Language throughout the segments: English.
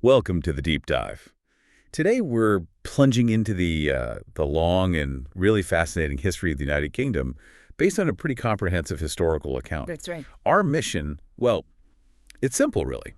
Welcome to the deep dive. Today we're plunging into the long and really fascinating history of the United Kingdom based on a pretty comprehensive historical account. That's right. Our mission, well, it's simple really.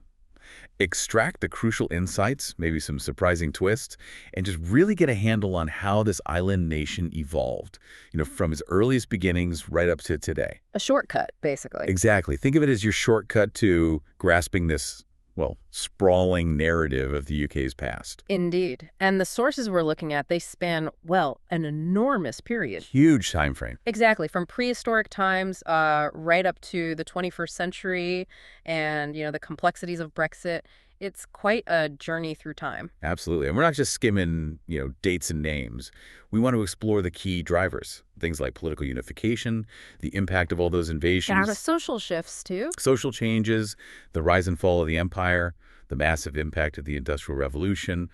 Extract the crucial insights, maybe some surprising twists, and just really get a handle on how this island nation evolved, from its earliest beginnings right up to today. A shortcut, basically. Exactly. Think of it as your shortcut to grasping this, well, sprawling narrative of the UK's past. Indeed. And the sources we're looking at, they span, well, an enormous period. Huge time frame. Exactly. From prehistoric times right up to the 21st century and, the complexities of Brexit. It's quite a journey through time. Absolutely. And we're not just skimming, dates and names. We want to explore the key drivers, things like political unification, the impact of all those invasions. And the social shifts, too. Social changes, the rise and fall of the empire, the massive impact of the Industrial Revolution,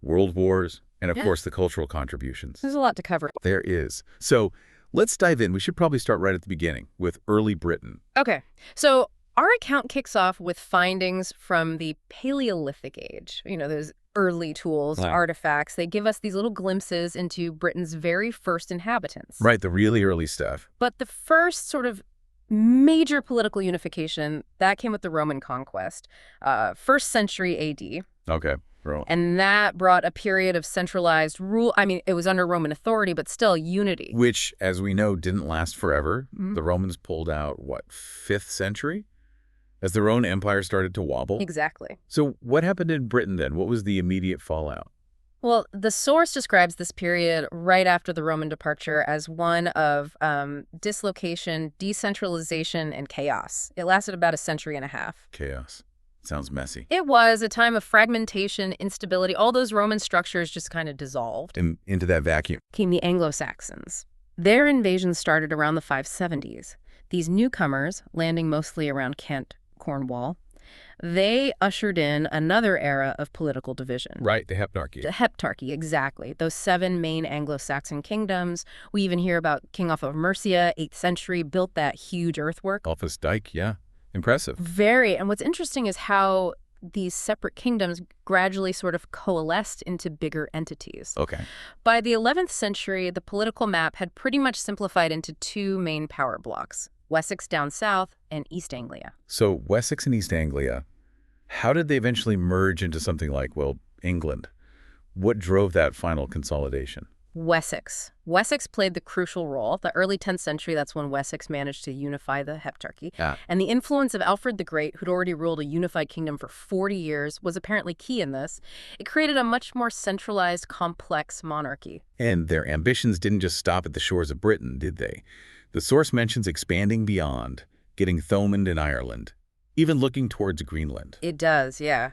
world wars, and of course the cultural contributions. There's a lot to cover. There is. So let's dive in. We should probably start right at the beginning with early Britain. Okay. So our account kicks off with findings from the Paleolithic age. Those early tools, artifacts. They give us these little glimpses into Britain's very first inhabitants. Right, the really early stuff. But the first sort of major political unification, that came with the Roman Conquest, 1st century A.D. Okay. And that brought a period of centralized rule. I mean, it was under Roman authority, but still unity. Which, as we know, didn't last forever. The Romans pulled out, 5th century? As their own empire started to wobble? Exactly. So what happened in Britain then? What was the immediate fallout? Well, the source describes this period right after the Roman departure as one of dislocation, decentralization, and chaos. It lasted about a century and a half. Chaos. Sounds messy. It was a time of fragmentation, instability. All those Roman structures just kind of dissolved. And into that vacuum Came the Anglo-Saxons. Their invasion started around the 570s. These newcomers, landing mostly around Kent, Cornwall, they ushered in another era of political division. Right, the Heptarchy. The Heptarchy, exactly. Those 7 main Anglo-Saxon kingdoms. We even hear about King Offa of Mercia, 8th century, built that huge earthwork. Offa's Dyke, yeah. Impressive. Very. And what's interesting is how these separate kingdoms gradually sort of coalesced into bigger entities. Okay. By the 11th century, the political map had pretty much simplified into 2 main power blocks. Wessex down south, and East Anglia. So Wessex and East Anglia, how did they eventually merge into something like, England? What drove that final consolidation? Wessex. Wessex played the crucial role. The early 10th century, that's when Wessex managed to unify the Heptarchy. And the influence of Alfred the Great, who'd already ruled a unified kingdom for 40 years, was apparently key in this. It created a much more centralized, complex monarchy. And their ambitions didn't just stop at the shores of Britain, did they? The source mentions expanding beyond, getting Thomond in Ireland, even looking towards Greenland. It does, yeah.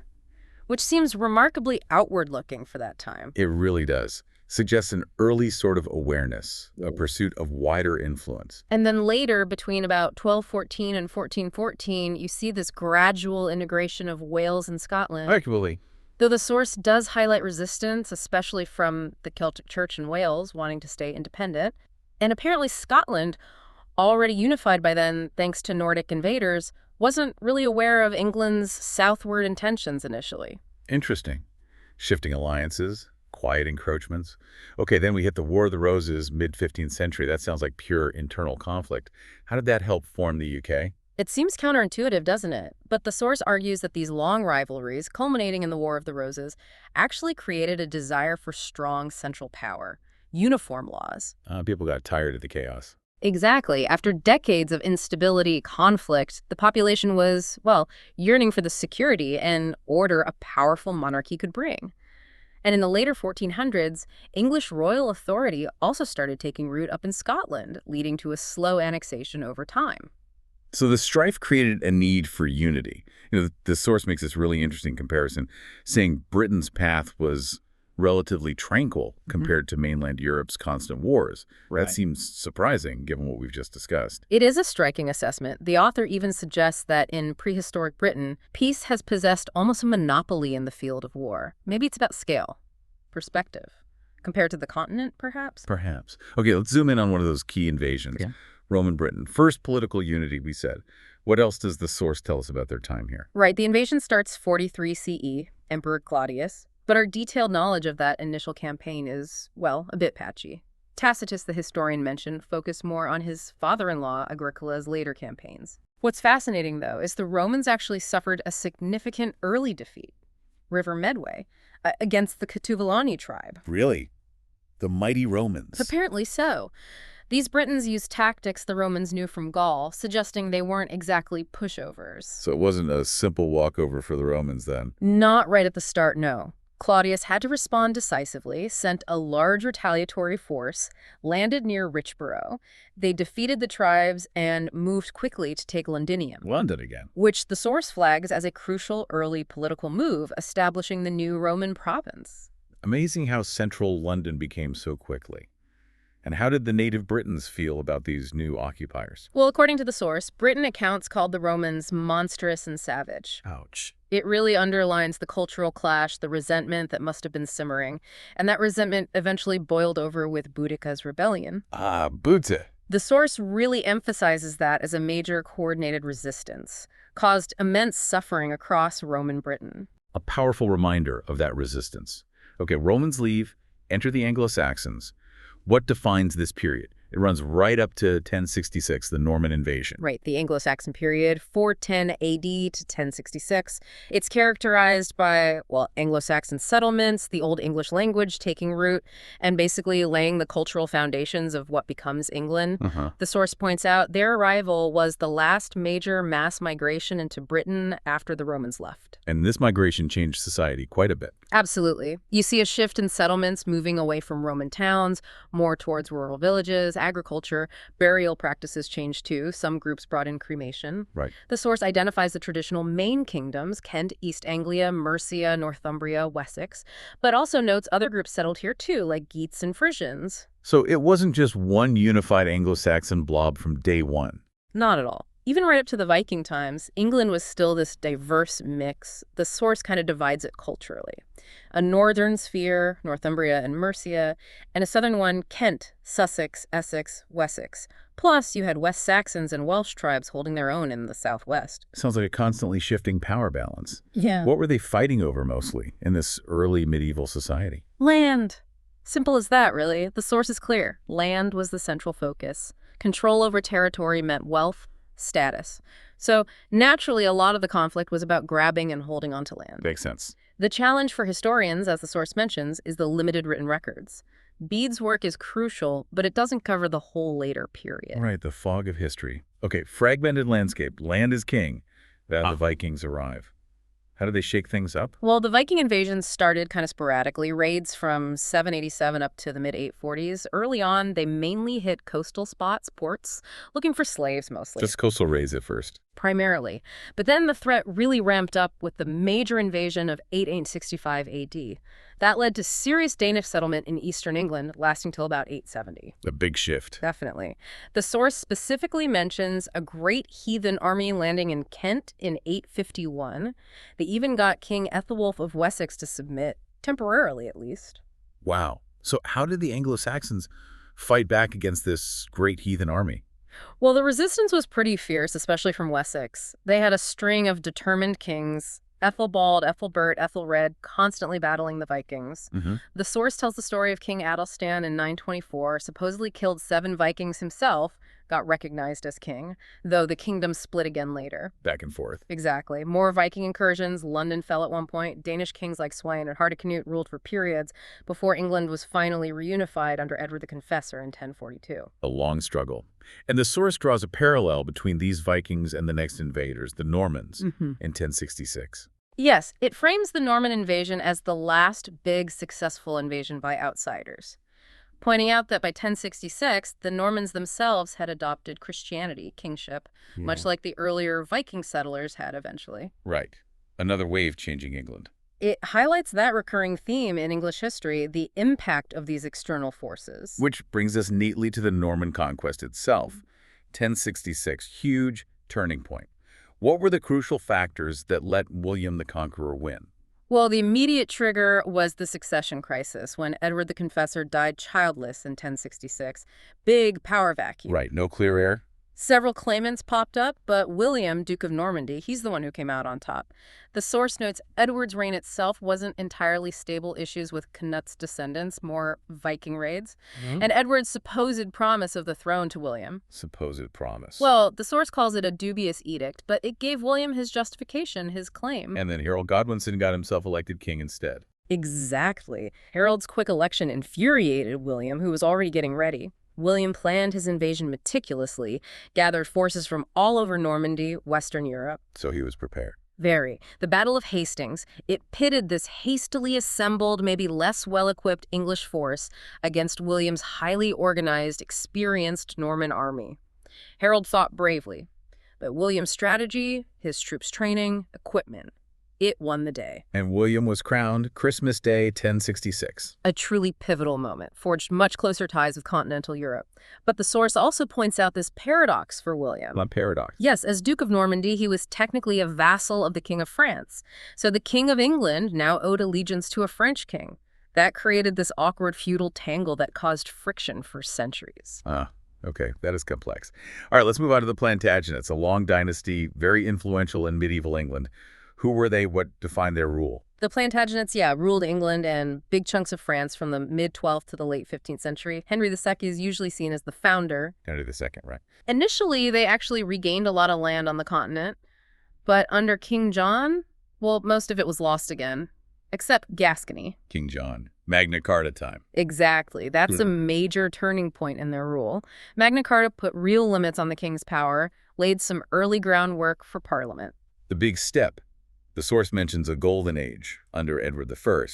Which seems remarkably outward-looking for that time. It really does. Suggests an early sort of awareness, a pursuit of wider influence. And then later, between about 1214 and 1414, you see this gradual integration of Wales and Scotland. Arguably. Though the source does highlight resistance, especially from the Celtic Church in Wales wanting to stay independent. And apparently Scotland, already unified by then thanks to Nordic invaders, wasn't really aware of England's southward intentions initially. Interesting. Shifting alliances, quiet encroachments. Okay, then we hit the War of the Roses, mid-15th century. That sounds like pure internal conflict. How did that help form the UK? It seems counterintuitive, doesn't it? But the source argues that these long rivalries, culminating in the War of the Roses, actually created a desire for strong central power. Uniform laws. People got tired of the chaos. Exactly. After decades of instability, conflict, the population was, yearning for the security and order a powerful monarchy could bring. And in the later 1400s, English royal authority also started taking root up in Scotland, leading to a slow annexation over time. So the strife created a need for unity. The source makes this really interesting comparison, saying Britain's path was relatively tranquil compared to mainland Europe's constant wars. That seems surprising, given what we've just discussed. It is a striking assessment. The author even suggests that in prehistoric Britain, peace has possessed almost a monopoly in the field of war. Maybe it's about scale, perspective, compared to the continent, perhaps? Perhaps. Okay, let's zoom in on one of those key invasions. Okay. Roman Britain. First political unity, we said. What else does the source tell us about their time here? Right, the invasion starts 43 CE, Emperor Claudius, but our detailed knowledge of that initial campaign is, well, a bit patchy. Tacitus, the historian mentioned, focused more on his father-in-law Agricola's later campaigns. What's fascinating, though, is the Romans actually suffered a significant early defeat, River Medway, against the Catuvillani tribe. Really? The mighty Romans? Apparently so. These Britons used tactics the Romans knew from Gaul, suggesting they weren't exactly pushovers. So it wasn't a simple walkover for the Romans then? Not right at the start, no. Claudius had to respond decisively, sent a large retaliatory force, landed near Richborough. They defeated the tribes and moved quickly to take Londinium. London again. Which the source flags as a crucial early political move, establishing the new Roman province. Amazing how central London became so quickly. And how did the native Britons feel about these new occupiers? Well, according to the source, Britain accounts called the Romans monstrous and savage. Ouch. It really underlines the cultural clash, the resentment that must have been simmering. And that resentment eventually boiled over with Boudicca's rebellion. Ah, Buta. The source really emphasizes that as a major coordinated resistance, caused immense suffering across Roman Britain. A powerful reminder of that resistance. Okay, Romans leave, enter the Anglo-Saxons. What defines this period? It runs right up to 1066, the Norman invasion. Right, the Anglo-Saxon period, 410 AD to 1066. It's characterized by, well, Anglo-Saxon settlements, the Old English language taking root, and basically laying the cultural foundations of what becomes England. The source points out their arrival was the last major mass migration into Britain after the Romans left. And this migration changed society quite a bit. Absolutely. You see a shift in settlements moving away from Roman towns, more towards rural villages, agriculture. Burial practices changed too. Some groups brought in cremation. Right. The source identifies the traditional main kingdoms, Kent, East Anglia, Mercia, Northumbria, Wessex, but also notes other groups settled here too, like Geats and Frisians. So it wasn't just one unified Anglo-Saxon blob from day one. Not at all. Even right up to the Viking times, England was still this diverse mix. The source kind of divides it culturally. A northern sphere, Northumbria and Mercia, and a southern one, Kent, Sussex, Essex, Wessex. Plus, you had West Saxons and Welsh tribes holding their own in the southwest. Sounds like a constantly shifting power balance. Yeah. What were they fighting over mostly in this early medieval society? Land. Simple as that, really. The source is clear. Land was the central focus. Control over territory meant wealth, status. So naturally, a lot of the conflict was about grabbing and holding onto land. Makes sense. The challenge for historians, as the source mentions, is the limited written records. Bede's work is crucial, but it doesn't cover the whole later period. Right, the fog of history. Okay, fragmented landscape. Land is king. Then the Vikings arrive. How did they shake things up? Well, the Viking invasions started kind of sporadically, raids from 787 up to the mid-840s. Early on, they mainly hit coastal spots, ports, looking for slaves mostly. Just coastal raids at first. Primarily. But then the threat really ramped up with the major invasion of 865 AD. That led to serious Danish settlement in eastern England, lasting till about 870. A big shift. Definitely. The source specifically mentions a great heathen army landing in Kent in 851. They even got King Ethelwulf of Wessex to submit, temporarily at least. Wow. So how did the Anglo-Saxons fight back against this great heathen army? Well, the resistance was pretty fierce, especially from Wessex. They had a string of determined kings, Ethelbald, Ethelbert, Ethelred, constantly battling the Vikings. The source tells the story of King Athelstan in 924, supposedly killed 7 Vikings himself, got recognized as king, though the kingdom split again later. Back and forth. Exactly. More Viking incursions. London fell at one point. Danish kings like Sweyn and Hardicanute ruled for periods before England was finally reunified under Edward the Confessor in 1042. A long struggle. And the source draws a parallel between these Vikings and the next invaders, the Normans, in 1066. Yes, it frames the Norman invasion as the last big successful invasion by outsiders, pointing out that by 1066, the Normans themselves had adopted Christianity, kingship, much like the earlier Viking settlers had eventually. Right. Another wave changing England. It highlights that recurring theme in English history, the impact of these external forces. Which brings us neatly to the Norman Conquest itself. 1066, huge turning point. What were the crucial factors that let William the Conqueror win? Well, the immediate trigger was the succession crisis when Edward the Confessor died childless in 1066. Big power vacuum. Right, no clear heir? Several claimants popped up, but William, Duke of Normandy, he's the one who came out on top. The source notes Edward's reign itself wasn't entirely stable, issues with Cnut's descendants, more Viking raids, and Edward's supposed promise of the throne to William. Supposed promise. Well, the source calls it a dubious edict, but it gave William his justification, his claim. And then Harold Godwinson got himself elected king instead. Exactly. Harold's quick election infuriated William, who was already getting ready. William planned his invasion meticulously, gathered forces from all over Normandy, Western Europe. So he was prepared. Very. The Battle of Hastings, it pitted this hastily assembled, maybe less well-equipped English force against William's highly organized, experienced Norman army. Harold fought bravely, but William's strategy, his troops' training, equipment, it won the day. And William was crowned Christmas Day, 1066. A truly pivotal moment, forged much closer ties with continental Europe. But the source also points out this paradox for William. A paradox. Yes, as Duke of Normandy, he was technically a vassal of the King of France. So the King of England now owed allegiance to a French king. That created this awkward feudal tangle that caused friction for centuries. Okay, that is complex. All right, let's move on to the Plantagenets, a long dynasty, very influential in medieval England. Who were they? What defined their rule? The Plantagenets, ruled England and big chunks of France from the mid-12th to the late 15th century. Henry II is usually seen as the founder. Henry II, right. Initially, they actually regained a lot of land on the continent. But under King John, well, most of it was lost again, except Gascony. King John. Magna Carta time. Exactly. That's a major turning point in their rule. Magna Carta put real limits on the king's power, laid some early groundwork for Parliament. The big step. The source mentions a golden age under Edward I,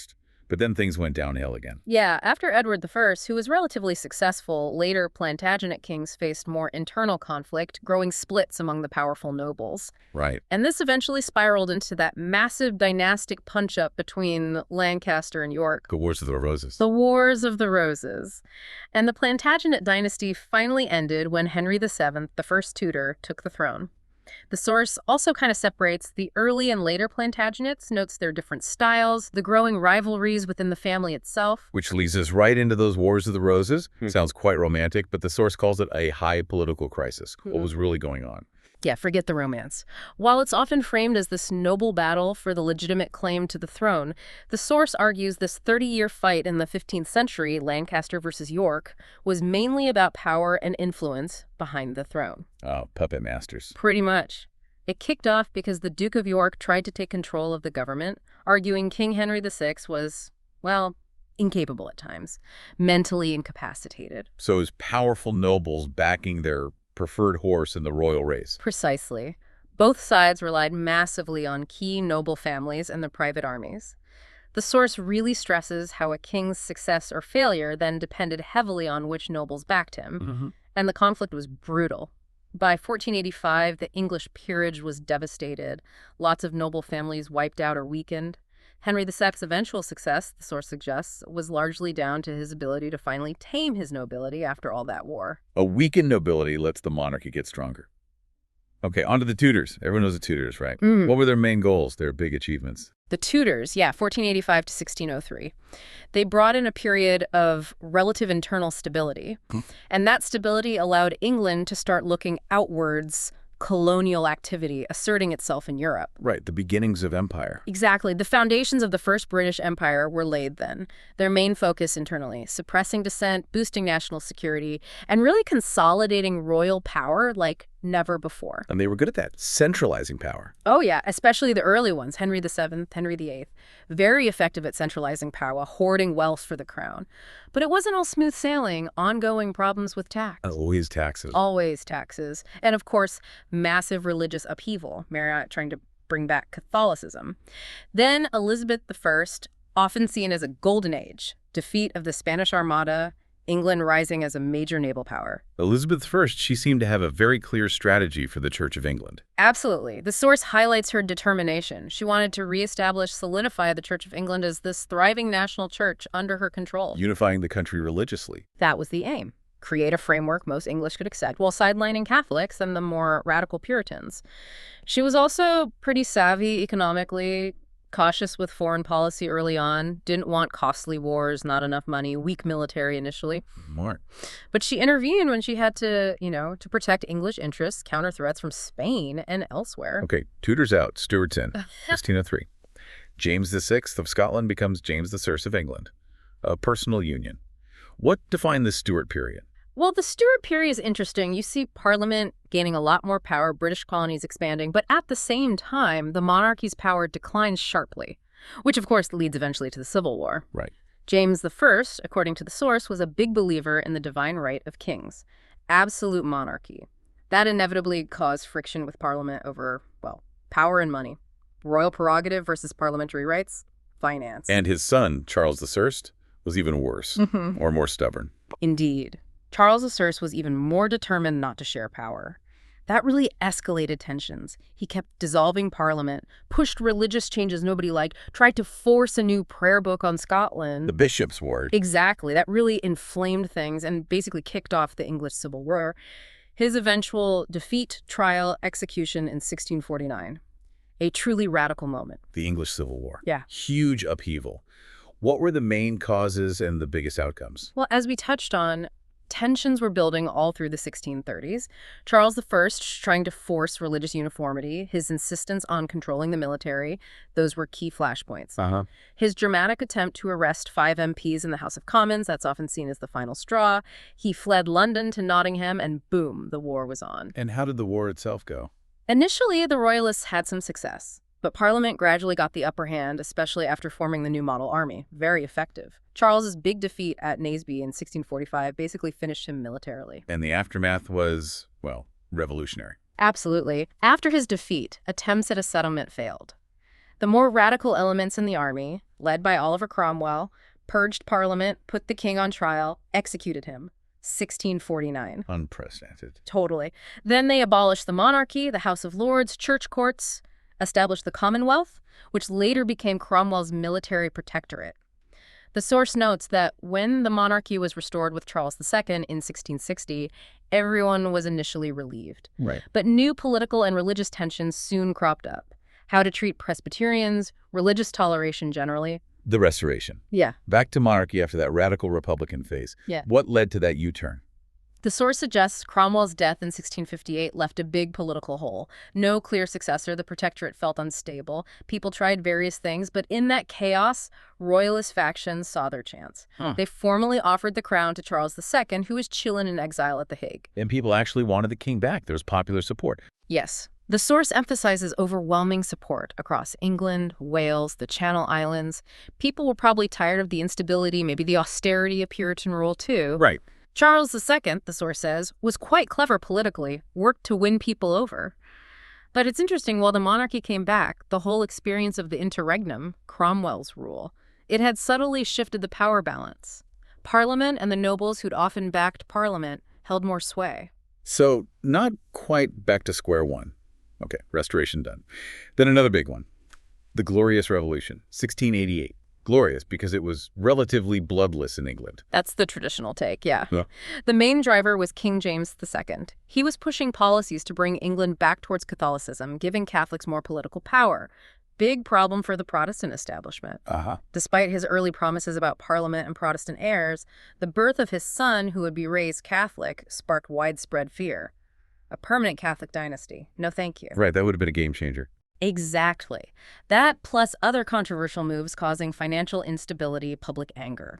but then things went downhill again. Yeah, after Edward I, who was relatively successful, later Plantagenet kings faced more internal conflict, growing splits among the powerful nobles. Right. And this eventually spiraled into that massive dynastic punch-up between Lancaster and York. The Wars of the Roses. The Wars of the Roses. And the Plantagenet dynasty finally ended when Henry VII, the first Tudor, took the throne. The source also kind of separates the early and later Plantagenets, notes their different styles, the growing rivalries within the family itself. Which leads us right into those Wars of the Roses. Sounds quite romantic, but the source calls it a high political crisis. What was really going on? Yeah, forget the romance. While it's often framed as this noble battle for the legitimate claim to the throne, the source argues this 30-year fight in the 15th century, Lancaster versus York, was mainly about power and influence behind the throne. Oh, puppet masters. Pretty much. It kicked off because the Duke of York tried to take control of the government, arguing King Henry VI was, well, incapable at times, mentally incapacitated. So his powerful nobles backing their preferred horse in the royal race. Precisely. Both sides relied massively on key noble families and the private armies. The source really stresses how a king's success or failure then depended heavily on which nobles backed him, and the conflict was brutal. By 1485, the English peerage was devastated. Lots of noble families wiped out or weakened. Henry VI's eventual success, the source suggests, was largely down to his ability to finally tame his nobility after all that war. A weakened nobility lets the monarchy get stronger. Okay, on to the Tudors. Everyone knows the Tudors, right? What were their main goals, their big achievements? The Tudors, 1485 to 1603. They brought in a period of relative internal stability, and that stability allowed England to start looking outwards, colonial activity asserting itself in Europe. Right, the beginnings of empire. Exactly. The foundations of the First British Empire were laid then. Their main focus internally, suppressing dissent, boosting national security, and really consolidating royal power like never before. And they were good at that, centralizing power. Oh yeah, especially the early ones, Henry VII, Henry VIII. Very effective at centralizing power, hoarding wealth for the crown. But it wasn't all smooth sailing, ongoing problems with tax. Always taxes. Always taxes. And of course, massive religious upheaval, Marriott trying to bring back Catholicism. Then Elizabeth I, often seen as a golden age, defeat of the Spanish Armada, England rising as a major naval power. Elizabeth I, she seemed to have a very clear strategy for the Church of England. Absolutely. The source highlights her determination. She wanted to reestablish, solidify the Church of England as this thriving national church under her control. Unifying the country religiously. That was the aim. Create a framework most English could accept while sidelining Catholics and the more radical Puritans. She was also pretty savvy economically, Cautious with foreign policy early on, didn't want costly wars, not enough money, weak military initially. Smart. But she intervened when she had to, to protect English interests, counter threats from Spain and elsewhere. Okay, Tudors out, Stuarts in, 1603. James VI of Scotland becomes James I of England. A personal union. What defined the Stuart period? Well, the Stuart period is interesting. You see Parliament gaining a lot more power, British colonies expanding, but at the same time, the monarchy's power declines sharply, which of course leads eventually to the Civil War. Right. James I, according to the source, was a big believer in the divine right of kings, absolute monarchy. That inevitably caused friction with Parliament over, power and money. Royal prerogative versus parliamentary rights, finance. And his son, Charles I, was even worse, or more stubborn. Indeed. Charles I was even more determined not to share power. That really escalated tensions. He kept dissolving Parliament, pushed religious changes nobody liked, tried to force a new prayer book on Scotland. The Bishop's Ward. Exactly. That really inflamed things and basically kicked off the English Civil War. His eventual defeat, trial, execution in 1649. A truly radical moment. The English Civil War. Yeah. Huge upheaval. What were the main causes and the biggest outcomes? Well, as we touched on, tensions were building all through the 1630s. Charles I trying to force religious uniformity, his insistence on controlling the military, those were key flashpoints. His dramatic attempt to arrest 5 MPs in the House of Commons, that's often seen as the final straw. He fled London to Nottingham, and boom, the war was on. And how did the war itself go? Initially, the Royalists had some success, but Parliament gradually got the upper hand, especially after forming the new model army. Very effective. Charles's big defeat at Naseby in 1645 basically finished him militarily. And the aftermath was, revolutionary. Absolutely. After his defeat, attempts at a settlement failed. The more radical elements in the army, led by Oliver Cromwell, purged Parliament, put the king on trial, executed him. 1649. Unprecedented. Totally. Then they abolished the monarchy, the House of Lords, church courts, established the Commonwealth, which later became Cromwell's military protectorate. The source notes that when the monarchy was restored with Charles II in 1660, everyone was initially relieved. Right. But new political and religious tensions soon cropped up. How to treat Presbyterians, religious toleration generally. The Restoration. Yeah. Back to monarchy after that radical Republican phase. Yeah. What led to that U-turn? The source suggests Cromwell's death in 1658 left a big political hole. No clear successor, the protectorate felt unstable. People tried various things, but in that chaos, royalist factions saw their chance. They formally offered the crown to Charles II, who was chilling in exile at The Hague. And people actually wanted the king back. There was popular support. Yes. The source emphasizes overwhelming support across England, Wales, the Channel Islands. People were probably tired of the instability, maybe the austerity of Puritan rule too. Right. Charles II, the source says, was quite clever politically, worked to win people over. But it's interesting, while the monarchy came back, the whole experience of the interregnum, Cromwell's rule, it had subtly shifted the power balance. Parliament and the nobles who'd often backed Parliament held more sway. So, not quite back to square one. Okay, Restoration done. Then another big one. The Glorious Revolution, 1688. Glorious because it was relatively bloodless in England. That's the traditional take, yeah. The main driver was King James II. He was pushing policies to bring England back towards Catholicism, giving Catholics more political power. Big problem for the Protestant establishment. Despite his early promises about Parliament and Protestant heirs, the birth of his son, who would be raised Catholic, sparked widespread fear. A permanent Catholic dynasty. No thank you. Right, that would have been a game changer. Exactly. That plus other controversial moves causing financial instability, public anger.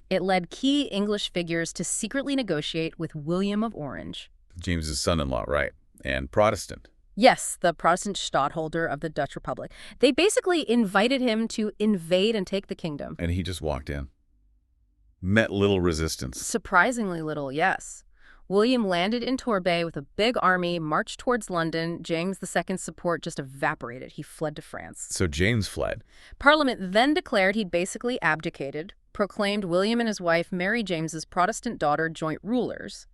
It led key English figures to secretly negotiate with William of Orange. James's son-in-law, right, and Protestant. Yes, the Protestant stadtholder of the Dutch Republic. They basically invited him to invade and take the kingdom. And he just walked in. Met little resistance. Surprisingly little, yes. William landed in Torbay with a big army, marched towards London. James II's support just evaporated. He fled to France. So James fled. Parliament then declared he'd basically abdicated, proclaimed William and his wife, Mary James's Protestant daughter, joint rulers.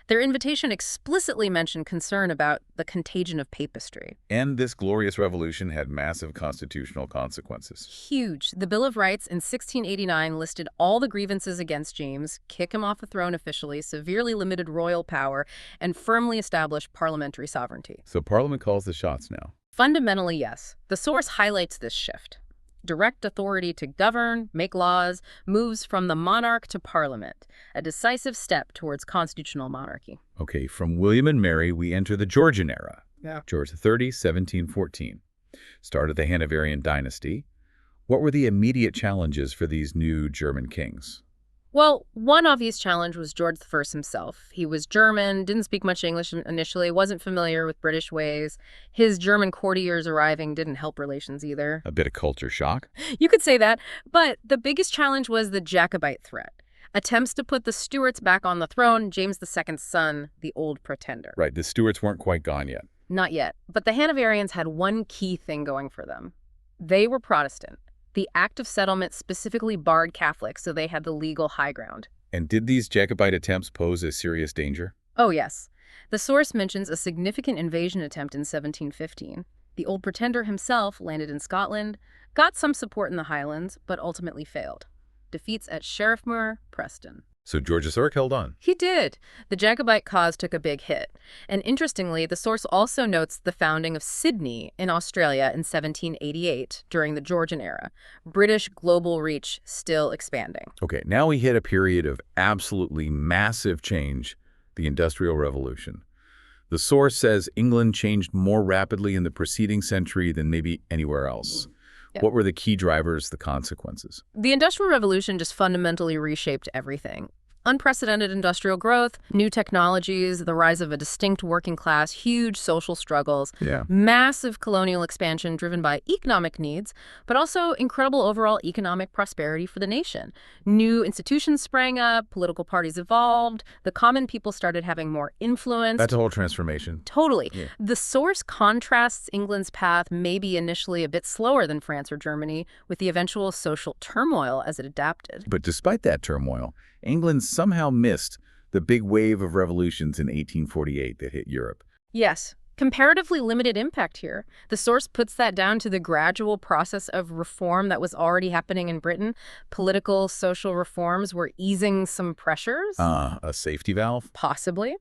Their invitation explicitly mentioned concern about the contagion of papistry. And this glorious revolution had massive constitutional consequences. Huge. The Bill of Rights in 1689 listed all the grievances against James, kick him off the throne officially, severely limited royal power, and firmly established parliamentary sovereignty. So Parliament calls the shots now. Fundamentally, yes. The source highlights this shift. Direct authority to govern, make laws, moves from the monarch to parliament, a decisive step towards constitutional monarchy. Okay, from William and Mary, we enter the Georgian era. Yeah. George XXX, 1714. Start of the Hanoverian dynasty. What were the immediate challenges for these new German kings? Well, one obvious challenge was George I himself. He was German, didn't speak much English initially, wasn't familiar with British ways. His German courtiers arriving didn't help relations either. A bit of culture shock. You could say that, but the biggest challenge was the Jacobite threat. Attempts to put the Stuarts back on the throne, James II's son, the Old Pretender. Right, the Stuarts weren't quite gone yet. Not yet, but the Hanoverians had one key thing going for them. They were Protestant. The Act of Settlement specifically barred Catholics, so they had the legal high ground. And did these Jacobite attempts pose a serious danger? Oh, yes. The source mentions a significant invasion attempt in 1715. The Old Pretender himself landed in Scotland, got some support in the Highlands, but ultimately failed. Defeats at Sheriffmuir, Preston. So George III held on. He did. The Jacobite cause took a big hit. And interestingly, the source also notes the founding of Sydney in Australia in 1788 during the Georgian era. British global reach still expanding. Okay, now we hit a period of absolutely massive change, the Industrial Revolution. The source says England changed more rapidly in the preceding century than maybe anywhere else. Yep. What were the key drivers, the consequences? The Industrial Revolution just fundamentally reshaped everything. Unprecedented industrial growth, new technologies, the rise of a distinct working class, huge social struggles, massive colonial expansion driven by economic needs, but also incredible overall economic prosperity for the nation. New institutions sprang up, political parties evolved, the common people started having more influence. That's a whole transformation. Totally. Yeah. The source contrasts England's path, maybe initially a bit slower than France or Germany, with the eventual social turmoil as it adapted. But despite that turmoil, England somehow missed the big wave of revolutions in 1848 that hit Europe. Yes, comparatively limited impact here. The source puts that down to the gradual process of reform that was already happening in Britain. Political, social reforms were easing some pressures. A safety valve? Possibly.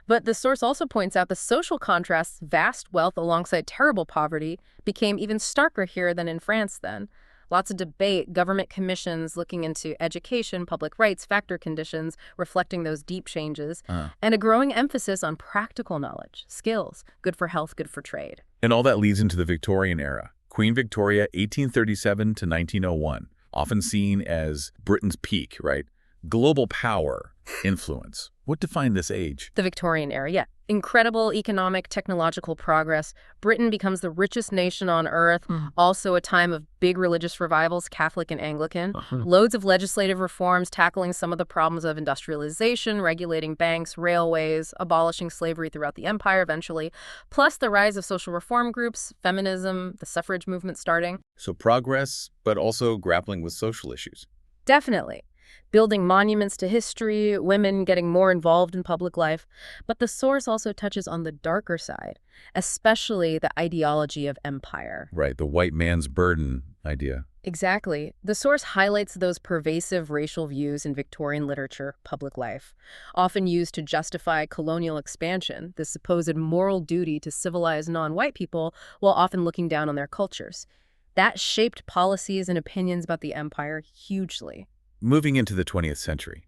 But the source also points out the social contrasts, vast wealth alongside terrible poverty, became even starker here than in France then. Lots of debate, government commissions looking into education, public rights, factor conditions, reflecting those deep changes, and a growing emphasis on practical knowledge, skills, good for health, good for trade. And all that leads into the Victorian era. Queen Victoria, 1837 to 1901, often seen as Britain's peak, right? Global power, influence. What defined this age? The Victorian era, yeah. Incredible economic, technological progress. Britain becomes the richest nation on earth. Also a time of big religious revivals, Catholic and Anglican. Loads of legislative reforms tackling some of the problems of industrialization, regulating banks, railways, abolishing slavery throughout the empire eventually. Plus the rise of social reform groups, feminism, the suffrage movement starting. So progress, but also grappling with social issues. Definitely. Building monuments to history, women getting more involved in public life. But the source also touches on the darker side, especially the ideology of empire. Right, the white man's burden idea. Exactly. The source highlights those pervasive racial views in Victorian literature, public life, often used to justify colonial expansion, the supposed moral duty to civilize non-white people while often looking down on their cultures. That shaped policies and opinions about the empire hugely. Moving into the 20th century,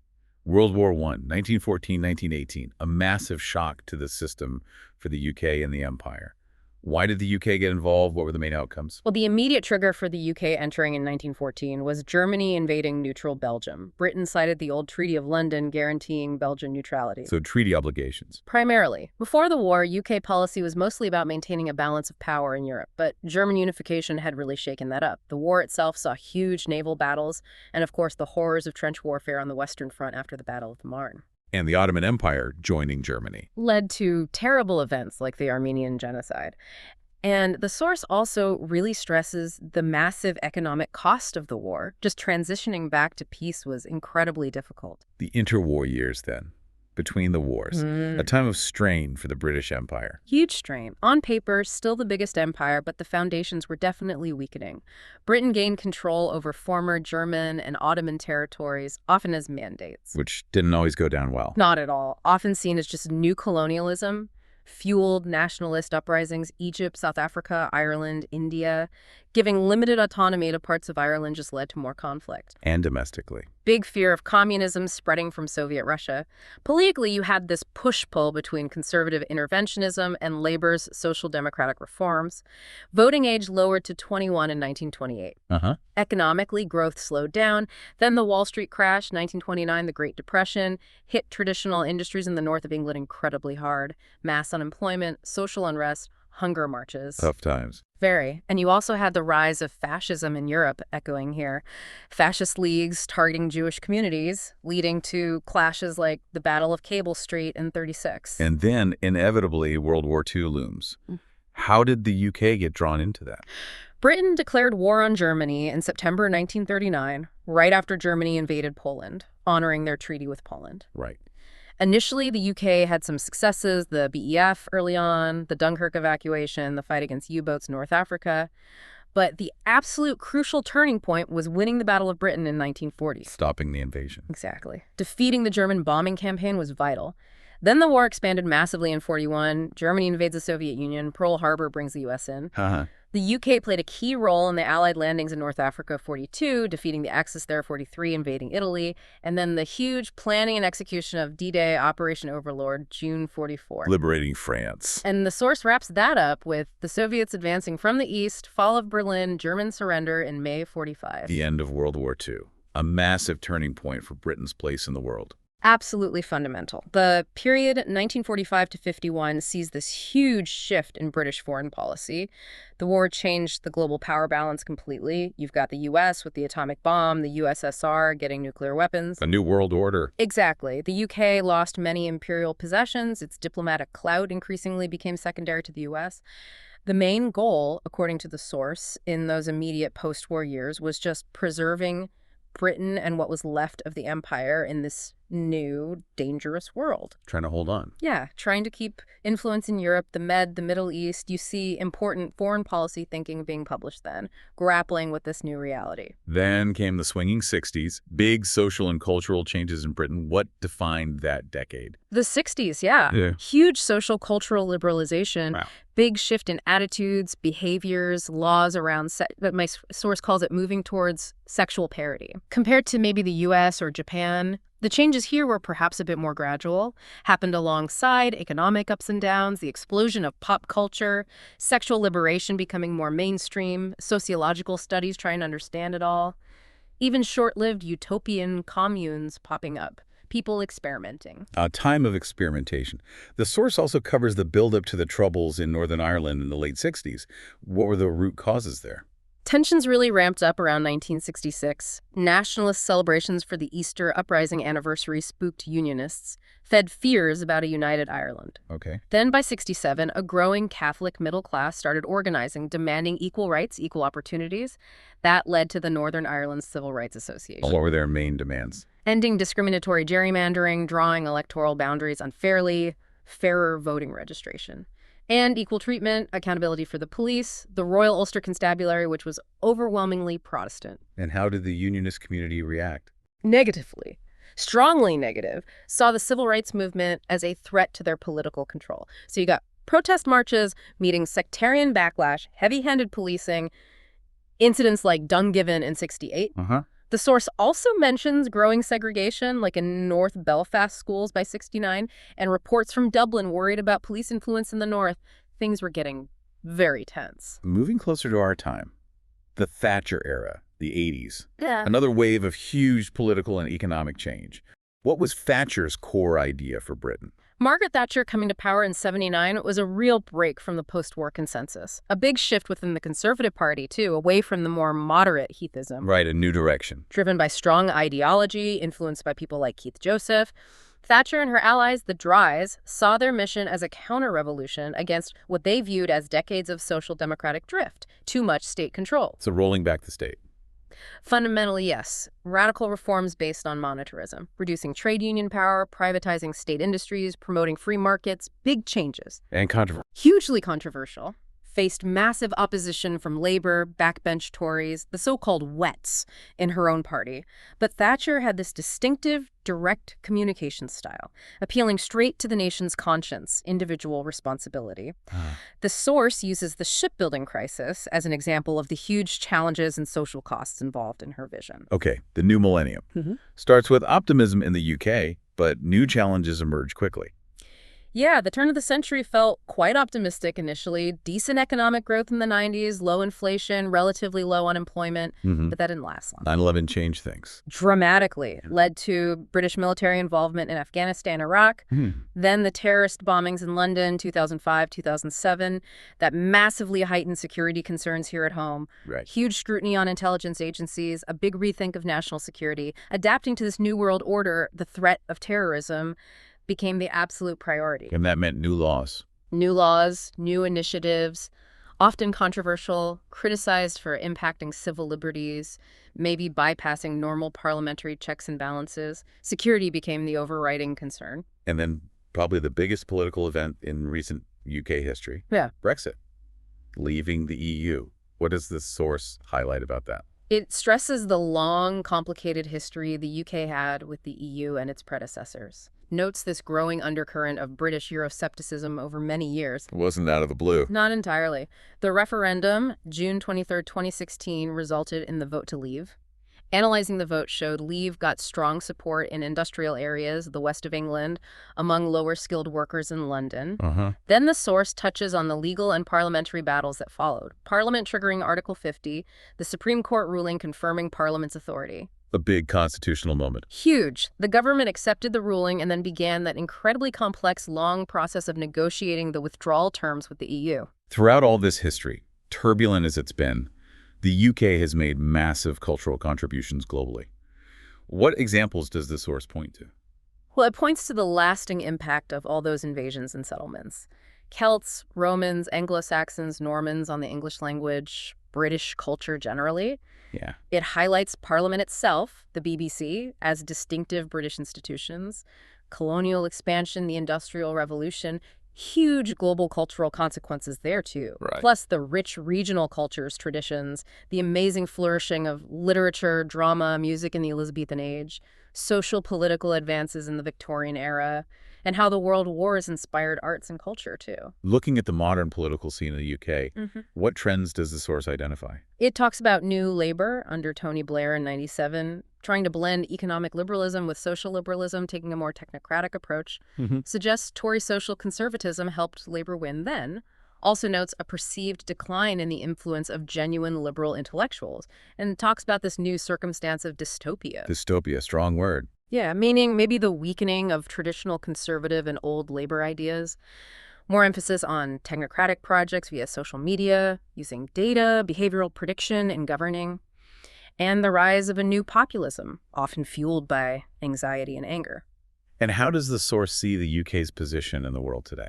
World War I, 1914-1918, a massive shock to the system for the UK and the Empire. Why did the UK get involved? What were the main outcomes? Well, the immediate trigger for the UK entering in 1914 was Germany invading neutral Belgium. Britain cited the old Treaty of London guaranteeing Belgian neutrality. So treaty obligations. Primarily. Before the war, UK policy was mostly about maintaining a balance of power in Europe, but German unification had really shaken that up. The war itself saw huge naval battles, and of course the horrors of trench warfare on the Western Front after the Battle of the Marne. And the Ottoman Empire joining Germany. Led to terrible events like the Armenian Genocide. And the source also really stresses the massive economic cost of the war. Just transitioning back to peace was incredibly difficult. The interwar years then, between the wars, a time of strain for the British Empire. Huge strain. On paper, still the biggest empire, but the foundations were definitely weakening. Britain gained control over former German and Ottoman territories, often as mandates. Which didn't always go down well. Not at all. Often seen as just new colonialism. fueled nationalist uprisings, Egypt, South Africa, Ireland, India. Giving limited autonomy to parts of Ireland just led to more conflict. And domestically. Big fear of communism spreading from Soviet Russia. Politically, you had this push-pull between conservative interventionism and Labor's social democratic reforms. Voting age lowered to 21 in 1928. Economically, growth slowed down. Then the Wall Street crash, 1929, the Great Depression, hit traditional industries in the north of England incredibly hard. Mass unemployment, social unrest, hunger marches. Tough times. Very. And you also had the rise of fascism in Europe echoing here. Fascist leagues targeting Jewish communities, leading to clashes like the Battle of Cable Street in 36. And then, inevitably, World War II looms. How did the UK get drawn into that? Britain declared war on Germany in September 1939, right after Germany invaded Poland, honoring their treaty with Poland. Right. Initially, the UK had some successes, the BEF early on, the Dunkirk evacuation, the fight against U-boats in North Africa. But the absolute crucial turning point was winning the Battle of Britain in 1940. Stopping the invasion. Exactly. Defeating the German bombing campaign was vital. Then the war expanded massively in 41. Germany invades the Soviet Union. Pearl Harbor brings the U.S. in. The UK played a key role in the Allied landings in North Africa 42, defeating the Axis there 43, invading Italy, and then the huge planning and execution of D-Day, Operation Overlord, June 44. Liberating France. And the source wraps that up with the Soviets advancing from the east, fall of Berlin, German surrender in May 45. The end of World War II. A massive turning point for Britain's place in the world. Absolutely fundamental. The period 1945 to 51 sees this huge shift in British foreign policy. The war changed the global power balance completely. You've got the U.S. with the atomic bomb, the USSR getting nuclear weapons. A new world order. Exactly. The UK lost many imperial possessions. Its diplomatic clout increasingly became secondary to the U.S. The main goal, according to the source, in those immediate post-war years was just preserving Britain and what was left of the empire in this new, dangerous world. Trying to hold on. Yeah, trying to keep influence in Europe, the Med, the Middle East. You see important foreign policy thinking being published then, grappling with this new reality. Then came the swinging 60s, big social and cultural changes in Britain. What defined that decade? The 60s, yeah. Huge social cultural liberalization. Wow. Big shift in attitudes, behaviors, laws around, but my source calls it moving towards sexual parity. Compared to maybe the US or Japan, the changes here were perhaps a bit more gradual, happened alongside economic ups and downs, the explosion of pop culture, sexual liberation becoming more mainstream, sociological studies trying to understand it all, even short-lived utopian communes popping up. People experimenting. A time of experimentation. The source also covers the buildup to the Troubles in Northern Ireland in the late 60s. What were the root causes there? Tensions really ramped up around 1966. Nationalist celebrations for the Easter Uprising anniversary spooked Unionists, fed fears about a united Ireland. Okay. Then by 67, a growing Catholic middle class started organizing, demanding equal rights, equal opportunities. That led to the Northern Ireland Civil Rights Association. What were their main demands? Ending discriminatory gerrymandering, drawing electoral boundaries unfairly, fairer voting registration. And equal treatment, accountability for the police, the Royal Ulster Constabulary, which was overwhelmingly Protestant. And how did the Unionist community react? Negatively. Strongly negative. Saw the civil rights movement as a threat to their political control. So you got protest marches, meeting sectarian backlash, heavy-handed policing, incidents like Dungiven in 68. The source also mentions growing segregation, like in North Belfast schools by 69, and reports from Dublin worried about police influence in the north. Things were getting very tense. Moving closer to our time, the Thatcher Era, the 80s. Yeah. Another wave of huge political and economic change. What was Thatcher's core idea for Britain? Margaret Thatcher coming to power in 79 was a real break from the post-war consensus. A big shift within the Conservative Party, too, away from the more moderate Heathism. Right, a new direction. Driven by strong ideology, influenced by people like Keith Joseph. Thatcher and her allies, the Dries, saw their mission as a counter-revolution against what they viewed as decades of social democratic drift, too much state control. So rolling back the state. Fundamentally, yes. Radical reforms based on monetarism, reducing trade union power, privatizing state industries, promoting free markets, big changes. And controversial. Hugely controversial. faced massive opposition from labor, backbench Tories, the so-called Wets in her own party. But Thatcher had this distinctive, direct communication style, appealing straight to the nation's conscience, individual responsibility. The source uses the shipbuilding crisis as an example of the huge challenges and social costs involved in her vision. Okay, the new millennium. Starts with optimism in the UK, but new challenges emerge quickly. Yeah, the turn of the century felt quite optimistic initially. Decent economic growth in the 90s, low inflation, relatively low unemployment, but that didn't last long. 9/11 changed things. Dramatically. Led to British military involvement in Afghanistan, Iraq, then the terrorist bombings in London, 2005, 2007, that massively heightened security concerns here at home, Right. huge scrutiny on intelligence agencies, a big rethink of national security, adapting to this new world order, the threat of terrorism, became the absolute priority. And that meant new laws. New laws, new initiatives, often controversial, criticized for impacting civil liberties, maybe bypassing normal parliamentary checks and balances. Security became the overriding concern. And then probably the biggest political event in recent UK history. Yeah. Brexit. Leaving the EU. What does this source highlight about that? It stresses the long, complicated history the UK had with the EU and its predecessors. Notes this growing undercurrent of British Euroscepticism over many years. It wasn't out of the blue. Not entirely. The referendum, June 23, 2016, resulted in the vote to leave. Analyzing the vote showed Leave got strong support in industrial areas, the west of England, among lower-skilled workers in London. Then the source touches on the legal and parliamentary battles that followed. Parliament triggering Article 50, the Supreme Court ruling confirming Parliament's authority. A big constitutional moment. Huge. The government accepted the ruling and then began that incredibly complex, long process of negotiating the withdrawal terms with the EU. Throughout all this history, turbulent as it's been, the UK has made massive cultural contributions globally. What examples does this source point to? Well, it points to the lasting impact of all those invasions and settlements. Celts, Romans, Anglo-Saxons, Normans on the English language, British culture generally. Yeah. It highlights Parliament itself, the BBC, as distinctive British institutions, colonial expansion, the Industrial Revolution, huge global cultural consequences there too. Right. Plus the rich regional cultures, traditions, the amazing flourishing of literature, drama, music in the Elizabethan age, social political advances in the Victorian era, and how the World Wars inspired arts and culture too. Looking at the modern political scene in the UK, what trends does the source identify? It talks about New Labour under Tony Blair in '97, trying to blend economic liberalism with social liberalism, taking a more technocratic approach. Suggests Tory social conservatism helped Labour win then. Also notes a perceived decline in the influence of genuine liberal intellectuals, and talks about this new circumstance of dystopia. Dystopia, strong word. Yeah, meaning maybe the weakening of traditional conservative and old labor ideas. More emphasis on technocratic projects via social media, using data, behavioral prediction in governing, and the rise of a new populism, often fueled by anxiety and anger. And how does the source see the UK's position in the world today?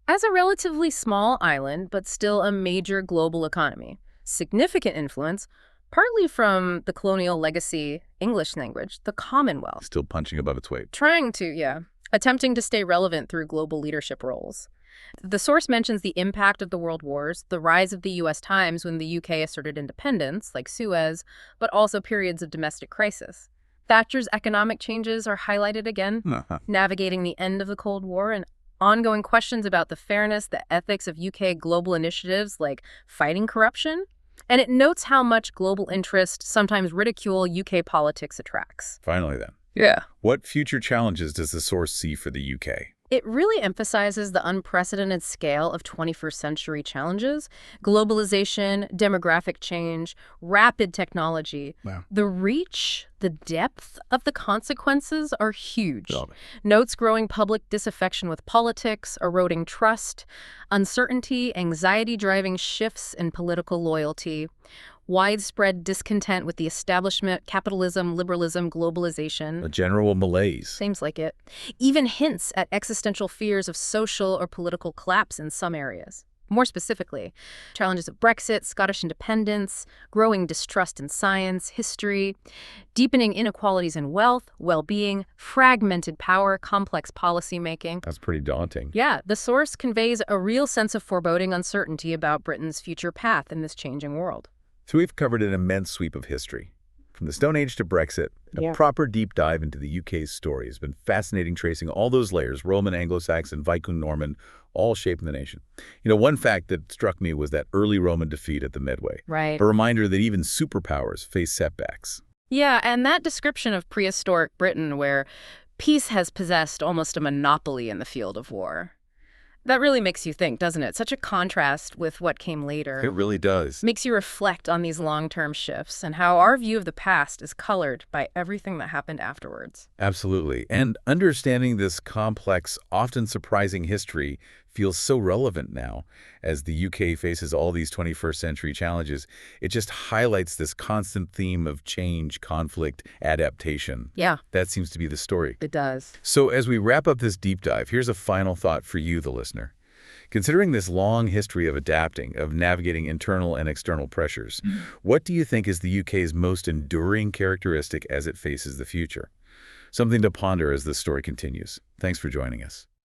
As a relatively small island, but still a major global economy, significant influence, partly from the colonial legacy English language, the Commonwealth. Still punching above its weight. Attempting to stay relevant through global leadership roles. The source mentions the impact of the World Wars, the rise of the U.S. Times when the UK asserted independence, like Suez, but also periods of domestic crisis. Thatcher's economic changes are highlighted again, navigating the end of the Cold War and ongoing questions about the fairness, the ethics of UK global initiatives like fighting corruption. And it notes how much global interest, sometimes ridicule, UK politics attracts. Finally then. Yeah. What future challenges does the source see for the UK? It really emphasizes the unprecedented scale of 21st century challenges, globalization, demographic change, rapid technology. Wow. The reach, the depth of the consequences are huge. Notes growing public disaffection with politics, eroding trust, uncertainty, anxiety driving shifts in political loyalty, widespread discontent with the establishment, capitalism, liberalism, globalization. A general malaise. Seems like it. Even hints at existential fears of social or political collapse in some areas. More specifically, challenges of Brexit, Scottish independence, growing distrust in science, history, deepening inequalities in wealth, well-being, fragmented power, complex policymaking. That's pretty daunting. Yeah, the source conveys a real sense of foreboding uncertainty about Britain's future path in this changing world. So we've covered an immense sweep of history. From the Stone Age to Brexit, Yeah. a proper deep dive into the UK's story has been fascinating, tracing all those layers, Roman, Anglo-Saxon, Viking, Norman, all shaping the nation. One fact that struck me was that early Roman defeat at the Medway. Right. A reminder that even superpowers face setbacks. Yeah, and that description of prehistoric Britain where peace has possessed almost a monopoly in the field of war. That really makes you think, doesn't it? Such a contrast with what came later. It really does. Makes you reflect on these long-term shifts and how our view of the past is colored by everything that happened afterwards. Absolutely. And understanding this complex, often surprising history feels so relevant now as the UK faces all these 21st century challenges. It just highlights this constant theme of change, conflict, adaptation. Yeah, That seems to be the story. it does. So as we wrap up this deep dive, here's a final thought for you, the listener. Considering this long history of adapting, of navigating internal and external pressures, what do you think is the UK's most enduring characteristic as it faces the future? Something to ponder as the story continues. Thanks for joining us.